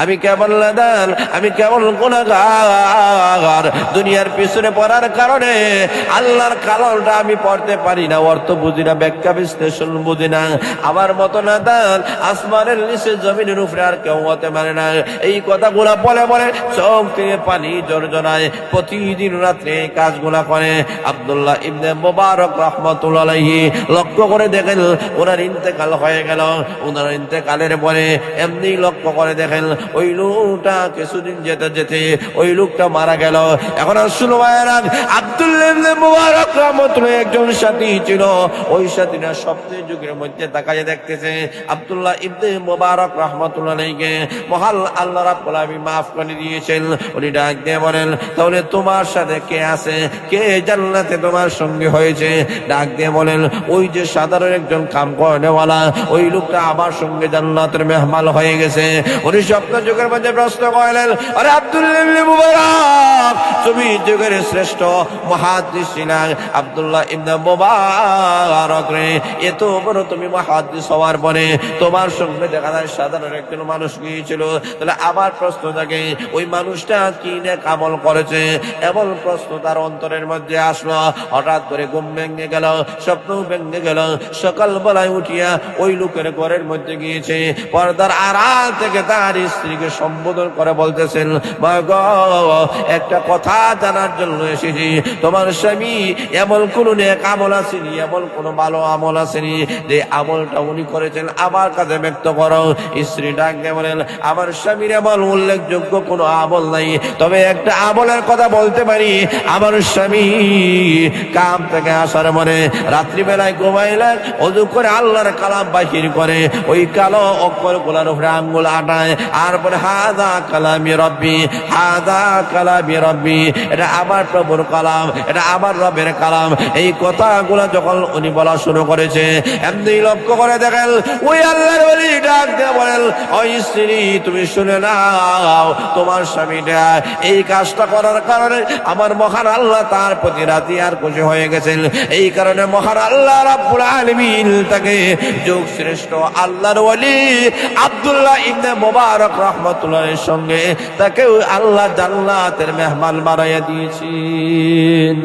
আমি কেমন নাদান, আমি কেমন গুনাহগার। দুনিয়ার পিছনে পড়ার কারণে আল্লাহর কালামটা আমি পড়তে পারি না, অর্থ বুঝি না, ব্যাখ্যা বিশ্লেষণ বুঝি না। আমার মতো নাদান আসমানের নিচে জমিনের উপরে আর কেউ হতে পারে না। এই কথাগুলা বলে বলে চোখ থেকে পানি জড়জড়ায়, প্রতিদিন রাত্রে এই কাজগুলা করে। আব্দুল্লাহ ইবনে মুবারক রাহমাতুল্লাহ আলাইহি লক্ষ্য করে দেখেন ওনার ইন্তেকাল হয়ে গেল। ওনার ইন্তেকালের পরে এমনি লক্ষ্য করে দেখেন ওই লোকটা কিছুদিন যেতে যেতে ওই লোকটা মারা গেল। এখন আসল ভাইয়েরা, আব্দুল্লাহ ইবনে মুবারক রাহমাতুল্লাহ একজন সাথী ছিল। ওই সাথীরা স্বপ্নের যুগের মধ্যে তাকায় দেখতেছে আব্দুল্লাহ ইবনে মুবারক রাহমাতুল্লাহ আলাইহিকে মহান আল্লাহ রাব্বুল আলামিন মাফ করে দিয়েছেন। উনি ডাক দিয়ে বলেন, তাহলে তোমার সাথে কে আছে, কে জান্নাতে তোমার সঙ্গে হয়েছে? ডাক দিয়ে বলেন, ওই যে সাধারণ একজন কাম করেওয়ালা ওই লোকটা আমার সঙ্গে জান্নাতের মেহমান হয়ে গেছে। উনি স্বপ্ন যুগের মধ্যে প্রশ্ন করলেন, আরে আব্দুল্লাহ ইবনে মুবারক, তুমি যুগের শ্রেষ্ঠ মুহাদ্দিস ছিলেন। আব্দুল্লাহ ইবনে মুবারক রে, এত বড় তুমি মুহাদ্দিস হওয়ার পরে তোমার সঙ্গে দেখা যায় সাধারণ একজন মানুষ গিয়েছিল। তাহলে আমার প্রশ্ন থাকে, ওই মানুষটা কি নেক আমল করেছে? এমন প্রশ্ন তার অন্তরের মধ্যে আসলো। হঠাৎ করে ঘুম ভেঙে গেল, স্বপ্ন ভেঙে গেল। সকাল বেলায় উঠিয়া ওই লোকের ঘরের মধ্যে গিয়েছে, পর্দার আড়াল থেকে তার স্ত্রীকে সম্বোধন করে বলতেছেন, মা গো, একটা কথা জানার জন্য এসেছি। তোমার স্বামী এমন কোন নেক আমল আসেনি, এমন কোন ভালো আমল আসেনি যে আমলটা উনি করেছেন আমার কাছে ব্যক্ত করো। স্ত্রী ডাকতে বলেন, আমার স্বামীর এমন উল্লেখযোগ্য কোনো আমল নাই, তবে একটা আমলের কথা বলতে পারি। আমার স্বামী কাম থেকে আসার মনে রাত্রিবেলায় ঘুমাইলে ওযু করে আল্লাহর কালাম বাহির করে ওই কালো অক্ষর গুলার উপরে আঙ্গুল আটায়, আর বলে হাদা কালামি রব্বি, হাদা কালামি রব্বি, এটা আমার প্রভুর কালাম, এটা আমার রবের কালাম। এই কথাগুলো যখন উনি বলা শুরু করেছে, এমনি লক্ষ্য করে দেখেন ওই আল্লাহর ওলি ডাক দিয়ে বলেন, ওই স্ত্রী তুমি শুনে নাও, তোমার স্বামীটা এই কাজটা করার কারণে আমার মহান আল্লাহ তার প্রতি রাতি আর খুশি হয়ে গেছেন। এই কারণে মহান আল্লাহ রাব্বুল আলামিন তাকে যুগ শ্রেষ্ঠ আল্লাহর ওলি আব্দুল্লাহ ইবনে মুবারক রাহমাতুল্লাহর সঙ্গে তাকে আল্লাহ জান্নাতের মেহমান বানাইয়া দিয়েছেন।